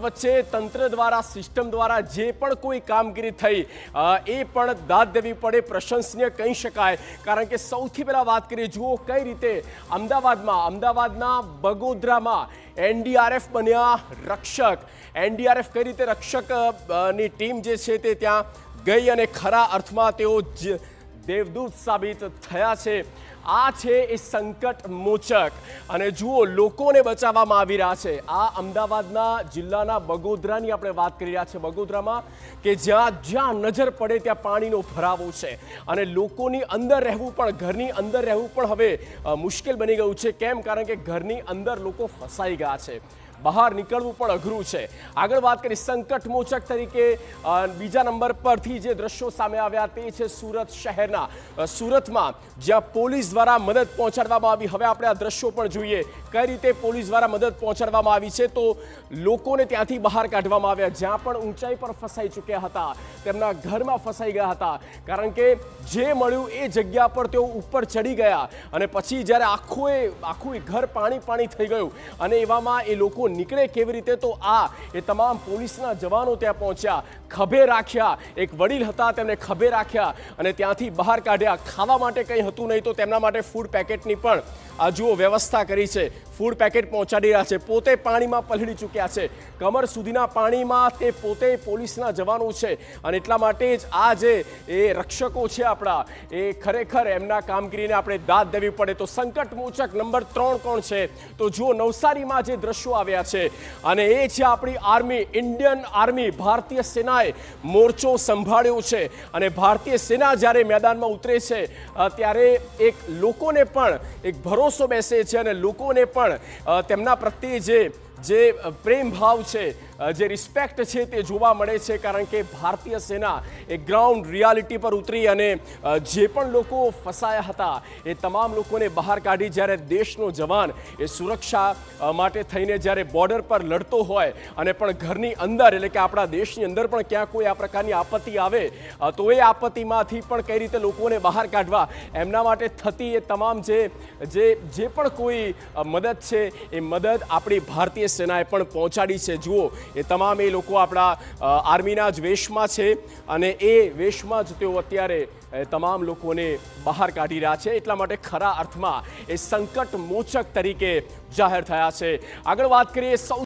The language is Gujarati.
વચ્ચે તંત્ર દ્વારા સિસ્ટમ દ્વારા જે પણ કોઈ કામગીરી થઈ એ પણ દાદ દેવી પડે, પ્રશંસનીય કહી શકાય। કારણ કે સૌથી પહેલાં વાત કરીએ, જુઓ કઈ રીતે અમદાવાદના બગોદરામાં એનડીઆરએફ બન્યા રક્ષક। એનડીઆરએફ કઈ રીતે રક્ષકની ટીમ જે છે તે ત્યાં ગઈ અને ખરા અર્થમાં તેઓ દેવદૂત સાબિત થયા છે। આ છે એ સંકટ મોચક અને જુઓ લોકોને બચાવવામાં આવી રહ્યા છે। આ અમદાવાદના જિલ્લાના બગોદરાની આપણે વાત કરી રહ્યા છે, બગોદરામાં કે જ્યાં નજર પડે ત્યાં પાણીનો ભરાવો છે અને લોકોની અંદર રહેવું પણ, ઘરની અંદર રહેવું પણ હવે મુશ્કેલ બની ગયું છે। કેમ? કારણ કે ઘરની અંદર લોકો ફસાઈ ગયા છે, બહાર નીકળવું પણ અઘરું છે। આગળ વાત કરી સંકટ મોચક તરીકે બીજા નંબર પરથી જે દ્રશ્યો સામે આવ્યા તે છે સુરત શહેરના, સુરતમાં જ્યાં પોલીસ દ્વારા મદદ પહોંચાડવામાં આવી। હવે આપણે આ દ્રશ્યો પણ જોઈએ કઈ રીતે પોલીસ દ્વારા મદદ પહોંચાડવામાં આવી છે। તો લોકોને ત્યાંથી બહાર કાઢવામાં આવ્યા, જ્યાં પણ ઊંચાઈ પર ફસાઈ ચૂક્યા હતા, તેમના ઘરમાં ફસાઈ ગયા હતા, કારણ કે જે મળ્યું એ જગ્યા પર તેઓ ઉપર ચડી ગયા અને પછી જ્યારે આખું ઘર પાણી થઈ ગયું અને એવામાં એ લોકો નીકળે કેવી રીતે? તો એ તમામ પોલીસના જવાનો ત્યાં પહોંચ્યા, ખભે રાખ્યા, એક વડીલ હતા તેમને ખભે રાખ્યા અને ત્યાંથી બહાર કાઢ્યા। ખાવા માટે કંઈ હતું નહીં તો તેમના માટે ફૂડ પેકેટની પણ આ જુઓ વ્યવસ્થા કરી છે, ફૂડ પેકેટ પહોંચાડી રહ્યા છે। પોતે પાણીમાં પલળી ચૂક્યા છે, કમર સુધીના પાણીમાં તે પોતે પોલીસના જવાનો છે અને એટલા માટે જ આ જે એ રક્ષકો છે આપણા, એ ખરેખર એમના કામગીરીને આપણે દાદ દેવી પડે। તો સંકટ મોચક નંબર 3 કોણ છે? તો જુઓ નવસારીમાં જે દ્રશ્યો આવ્યા છે અને એ છે આપણી આર્મી, ઇન્ડિયન આર્મી, ભારતીય સેનાએ મોરચો સંભાળ્યો છે અને ભારતીય સેના જ્યારે મેદાનમાં ઉતરે છે ત્યારે લોકોને પણ એક ભરોસો બેસે છે અને લોકોને પણ તેમના પ્રત્યે જે પ્રેમ ભાવ છે, જે રિસ્પેક્ટ છે તે જોવા મળે છે। કારણ કે ભારતીય સેના એ ગ્રાઉન્ડ રિયાલિટી પર ઉતરી અને જે પણ લોકો ફસાયા હતા એ તમામ લોકોને બહાર કાઢી, જ્યારે દેશનો જવાન એ સુરક્ષા માટે થઈને જ્યારે બોર્ડર પર લડતો હોય અને પણ ઘરની અંદર એટલે કે આપણા દેશની અંદર પણ ક્યાં કોઈ આ પ્રકારની આપત્તિ આવે તો એ આપત્તિમાંથી પણ કઈ રીતે લોકોને બહાર કાઢવા, એમના માટે થતી એ તમામ જે પણ કોઈ મદદ છે એ મદદ આપણી ભારતીય સેનાએ પણ પહોંચાડી છે। જુઓ એ તમામ એ લોકો આપણા આર્મીના જ વેશમાં છે અને એ વેશમાં જ તેઓ અત્યારે તમામ લોકોને બહાર કાઢી રહ્યા છે, એટલા માટે ખરા અર્થમાં એ સંકટ મોચક તરીકે જાહેર થયા છે। આગળ વાત કરીએ